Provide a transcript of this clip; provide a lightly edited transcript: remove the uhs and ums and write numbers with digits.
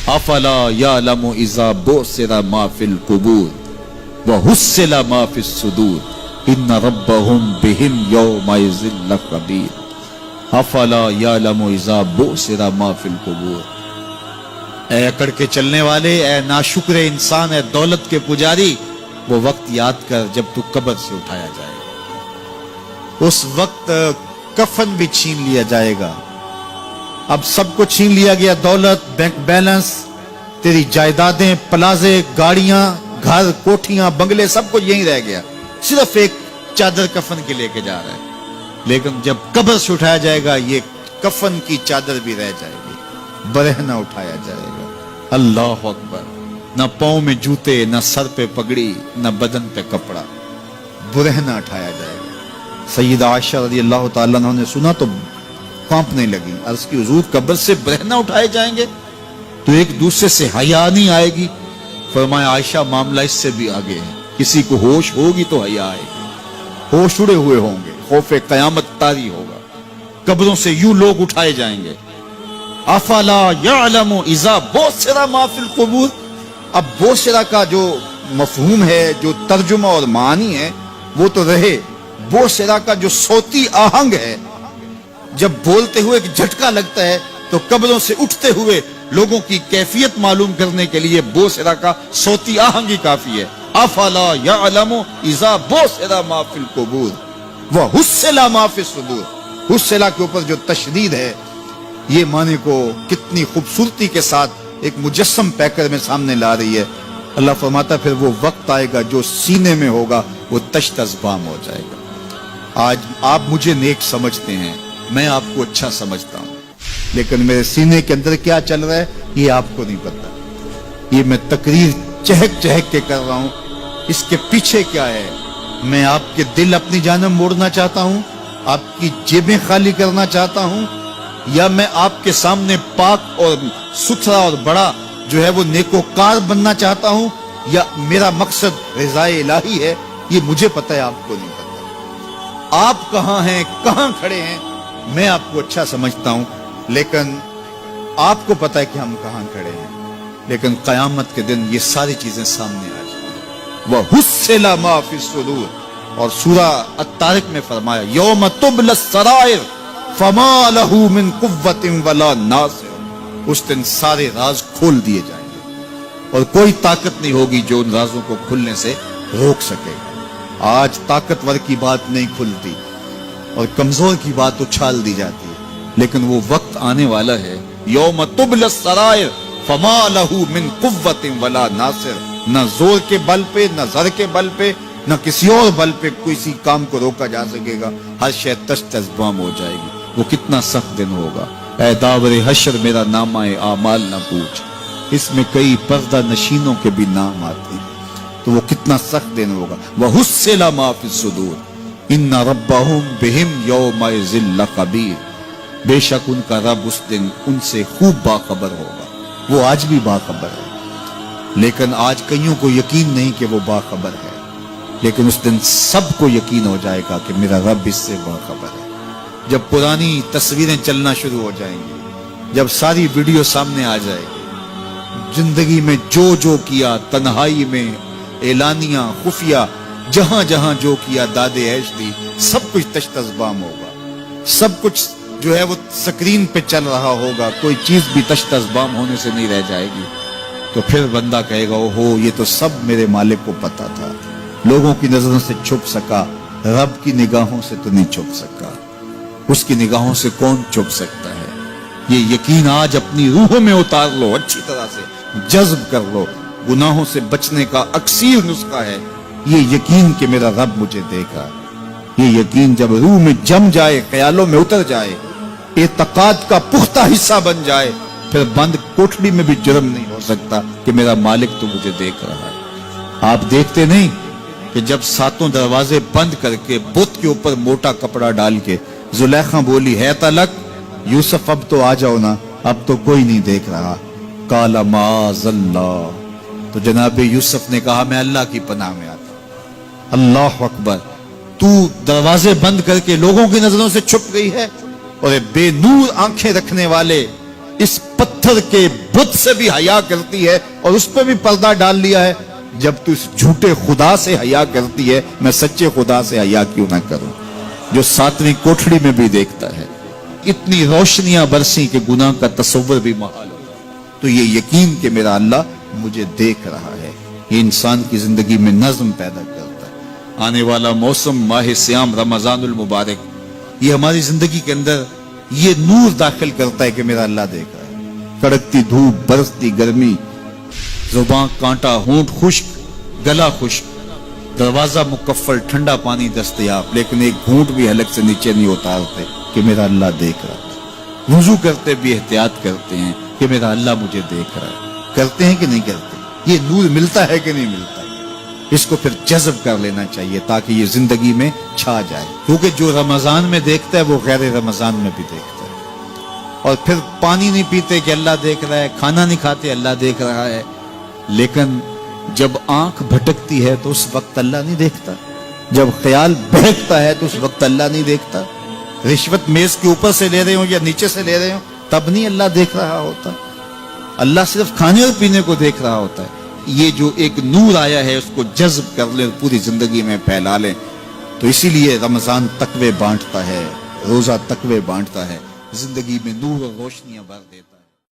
افلا یعلم اذا بعثر ما فی القبور وحصل ما فی الصدور ان ربهم بهم یومئذ لخبیر افلا یعلم اذا بعثر ما فی القبور۔ اے اکڑ کے چلنے والے، اے ناشکر انسان، اے دولت کے پجاری، وہ وقت یاد کر جب تو قبر سے اٹھایا جائے گا۔ اس وقت کفن بھی چھین لیا جائے گا۔ اب سب کو چھین لیا گیا، دولت، بینک بیلنس، تیری جائیدادیں، پلازے، گاڑیاں، گھر، کوٹھیاں، بنگلے، سب کچھ یہیں رہ گیا، صرف ایک چادر کفن کے لے کے جا رہا ہے۔ لیکن جب قبر سے اٹھایا جائے گا، یہ کفن کی چادر بھی رہ جائے گی، برہنہ اٹھایا جائے گا۔ اللہ اکبر! نہ پاؤں میں جوتے، نہ سر پہ پگڑی، نہ بدن پہ کپڑا، برہنہ اٹھایا جائے گا۔ سیدہ عائشہ رضی اللہ تعالیٰ عنہ نے سنا تو کانپنے لگی، عرض کی حضور قبر سے برہنہ اٹھائے جائیں گے تو ایک دوسرے سے حیا نہیں آئے گی؟ فرمایا عائشہ معاملہ اس سے بھی آگے ہے، کسی کو ہوش ہوگی تو حیا آئے گی، ہوش اڑے ہوئے ہوں گے، خوف قیامت طاری ہوگا، قبروں سے یوں لوگ اٹھائے جائیں گے۔ افلا یعلم اذا بعثر ما فی القبور۔ اب بعثر کا جو مفہوم ہے، جو ترجمہ اور معنی ہے وہ تو رہے، بعثر کا جو صوتی آہنگ ہے، جب بولتے ہوئے ایک جھٹکا لگتا ہے تو قبروں سے اٹھتے ہوئے لوگوں کی کیفیت معلوم کرنے کے لیے بعثر کا صوتی آہنگ ہی کافی ہے۔ افلا یعلم اذا بعثر ما فی القبور وحصل ما فی الصدور۔ حصل کے اوپر جو تشدید ہے، یہ معنی کو کتنی خوبصورتی کے ساتھ ایک مجسم پیکر میں سامنے لا رہی ہے۔ اللہ فرماتا پھر وہ وقت آئے گا جو سینے میں ہوگا وہ تشت ازبام ہو جائے گا۔ آج آپ مجھے نیک سمجھتے ہیں، میں آپ کو اچھا سمجھتا ہوں، لیکن میرے سینے کے اندر کیا چل رہا ہے یہ آپ کو نہیں پتا۔ یہ میں تقریر چہک چہک کے کر رہا ہوں، اس کے پیچھے کیا ہے؟ میں آپ کے دل اپنی جانب موڑنا چاہتا ہوں، آپ کی جیبیں خالی کرنا چاہتا ہوں، یا میں آپ کے سامنے پاک اور ستھرا اور بڑا جو ہے وہ نیکوکار بننا چاہتا ہوں، یا میرا مقصد رضائے الہی ہے؟ یہ مجھے پتا ہے، آپ کو نہیں پتا۔ آپ کہاں ہیں، کہاں کھڑے ہیں، میں آپ کو اچھا سمجھتا ہوں، لیکن آپ کو پتا ہے کہ ہم کہاں کھڑے ہیں۔ لیکن قیامت کے دن یہ ساری چیزیں سامنے آ جائیں گی۔ وَحُصِّلَ مَا فِي الصُّدُورِ، اور سورہ الطارق میں فرمایا یوم تبلی السرائر فما لہ من قوت ولا ناصر۔ اس دن سارے راز کھول دیے جائیں گے اور کوئی طاقت نہیں ہوگی جو ان رازوں کو کھلنے سے روک سکے گا۔ آج طاقتور کی بات نہیں کھلتی اور کمزور کی بات اچھال دی جاتی ہے، لیکن وہ وقت آنے والا ہے یوم تبلی السرائر فما لہ من قوت ولا ناصر۔ نہ زور کے بل پہ، نہ زر کے بل پہ، نہ کسی اور بل پہ کسی کام کو روکا جا سکے گا، ہر شے تشت ازبام ہو جائے گی۔ وہ کتنا سخت دن ہوگا۔ اے داور حشر میرا نامہ اعمال نہ پوچھ، اس میں کئی پردہ نشینوں کے بھی نام آتے ہیں، تو وہ کتنا سخت دن ہوگا۔ وَحُصِّلَ مَا فِي الصُّدُورِ إِنَّ رَبَّهُمْ بِهِمْ يَوْمَئِذٍ لَخَبِيرٌ۔ بے شک ان کا رب اس دن ان سے خوب باخبر ہوگا۔ وہ آج بھی باخبر ہے، لیکن آج کئیوں کو یقین نہیں کہ وہ باخبر ہے، لیکن اس دن سب کو یقین ہو جائے گا کہ میرا رب اس سے باخبر ہے۔ جب پرانی تصویریں چلنا شروع ہو جائیں گی، جب ساری ویڈیو سامنے آ جائے گی، زندگی میں جو کیا، تنہائی میں، اعلانیہ، خفیہ، جہاں جہاں جو کیا، داد عیش دی، سب کچھ تشت ازبام ہوگا۔ سب کچھ جو ہے وہ سکرین پہ چل رہا ہوگا، کوئی چیز بھی تشت ازبام ہونے سے نہیں رہ جائے گی۔ تو پھر بندہ کہے گا اوہو یہ تو سب میرے مالک کو پتا تھا، لوگوں کی نظروں سے چھپ سکا، رب کی نگاہوں سے تو نہیں چھپ سکا۔ اس کی نگاہوں سے کون چھپ سکتا ہے؟ یہ یقین آج اپنی روح میں اتار لو، اچھی طرح سے جذب کر لو۔ گناہوں سے بچنے کا اکثیر نسخہ ہے یہ یقین کہ میرا رب مجھے دیکھ رہا ہے۔ یہ یقین جب روح میں جم جائے، خیالوں میں اتر جائے، اعتقاد کا پختہ حصہ بن جائے، پھر بند کوٹڑی میں بھی جرم نہیں ہو سکتا کہ میرا مالک تو مجھے دیکھ رہا ہے۔ آپ دیکھتے نہیں کہ جب ساتوں دروازے بند کر کے بت کے اوپر موٹا کپڑا ڈال کے زلیخا بولی ہے تلک یوسف اب تو آ جاؤ نا، اب تو کوئی نہیں دیکھ رہا، قال معاذ اللہ، تو جناب یوسف نے کہا میں اللہ کی پناہ میں آتا ہوں۔ اللہ اکبر! تو دروازے بند کر کے لوگوں کی نظروں سے چھپ گئی ہے، اور بے نور آنکھیں رکھنے والے اس پتھر کے بت سے بھی حیا کرتی ہے اور اس پہ بھی پردہ ڈال لیا ہے، جب تو اس جھوٹے خدا سے حیا کرتی ہے، میں سچے خدا سے حیا کیوں نہ کروں جو 7ویں کوٹھڑی میں بھی دیکھتا ہے۔ اتنی روشنیاں برسی کہ گناہ کا تصور بھی محال ہو، تو یہ یقین کہ میرا اللہ مجھے دیکھ رہا ہے، یہ انسان کی زندگی میں نظم پیدا کرتا ہے۔ آنے والا موسم ماہ سیام رمضان المبارک، یہ ہماری زندگی کے اندر یہ نور داخل کرتا ہے کہ میرا اللہ دیکھ رہا ہے۔ کڑکتی دھوپ، برستی گرمی، زباں کانٹا، ہونٹ خشک، گلا خشک، دروازہ مکفل، ٹھنڈا پانی دستیاب، لیکن ایک گھونٹ بھی حلق سے نیچے نہیں اتارتے کہ میرا اللہ دیکھ رہا ہے۔ وضو کرتے بھی احتیاط کرتے ہیں کہ میرا اللہ مجھے دیکھ رہا ہے۔ کرتے ہیں کہ نہیں کرتے؟ یہ نور ملتا ہے کہ نہیں ملتا؟ اس کو پھر جذب کر لینا چاہیے تاکہ یہ زندگی میں چھا جائے، کیونکہ جو رمضان میں دیکھتا ہے وہ غیر رمضان میں بھی دیکھتا ہے۔ اور پھر پانی نہیں پیتے کہ اللہ دیکھ رہا ہے، کھانا نہیں کھاتے اللہ دیکھ رہا ہے، لیکن جب آنکھ بھٹکتی ہے تو اس وقت اللہ نہیں دیکھتا، جب خیال بہکتا ہے تو اس وقت اللہ نہیں دیکھتا، رشوت میز کے اوپر سے لے رہے ہوں یا نیچے سے لے رہے ہوں تب نہیں اللہ دیکھ رہا ہوتا، اللہ صرف کھانے اور پینے کو دیکھ رہا ہوتا ہے۔ یہ جو ایک نور آیا ہے اس کو جذب کر لیں، پوری زندگی میں پھیلا لیں۔ تو اسی لیے رمضان تقوی بانٹتا ہے، روزہ تقوی بانٹتا ہے، زندگی میں نور اور روشنیاں بھر دیتا ہے۔